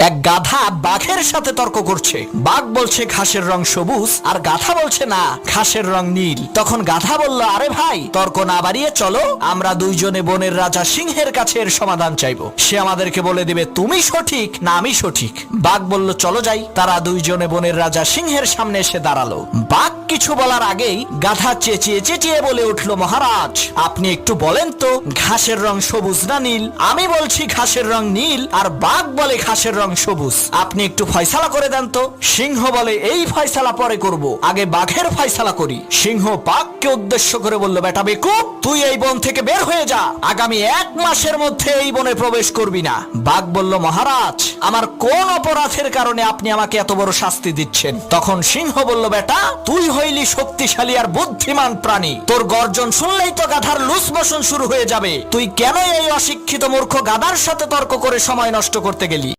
এক গাধা বাঘের সাথে তর্ক করছে। বাঘ বলছে ঘাসের রং সবুজ, আর গাধা বলছে না, ঘাসের রং নীল। তখন গাধা বলল, আরে ভাই, তর্ক না বাড়িয়ে চলো, আমরা দুইজনে বনের রাজা সিংহের কাছে এর সমাধান চাইবো। সে আমাদেরকে বলে দিবে তুমি সঠিক না আমি সঠিক। বাঘ বলল, চলো যাই। তারা দুইজনে বনের রাজা সিংহের সামনে এসে দাঁড়ালো। বাঘ কিছু বলার আগেই গাধা চেঁচিয়ে চেঁচিয়ে বলে উঠলো, মহারাজ, আপনি একটু বলেন তো ঘাসের রং সবুজ না নীল? আমি বলছি ঘাসের রং নীল, আর বাঘ বলে ঘাসের রং সবুজ। আপনি একটু ফয়সালা করে দেন তো। সিংহ বলে, এই ফয়সালা পরে করব, আগে বাঘের ফয়সালা করি। সিংহ বাঘকে উদ্দেশ্য করে বলল, বেটা বেকুব, তুই এই বন থেকে বের হয়ে যা, আগামী 1 মাসের মধ্যে এই বনে প্রবেশ করবি না। বাঘ বলল, মহারাজ, আমার কোন অপরাধের কারণে আপনি আমাকে এত বড় শাস্তি দিচ্ছেন? তখন সিংহ বলল, বেটা, তুই হইলি শক্তিশালী আর বুদ্ধিমান প্রাণী, তোর গর্জন শুনলেই তো গাধার লুস মোশন শুরু হয়ে যাবে। তুই কেন এই অশিক্ষিত মূর্খ গাধার সাথে তর্ক করে সময় নষ্ট করতে গেলি?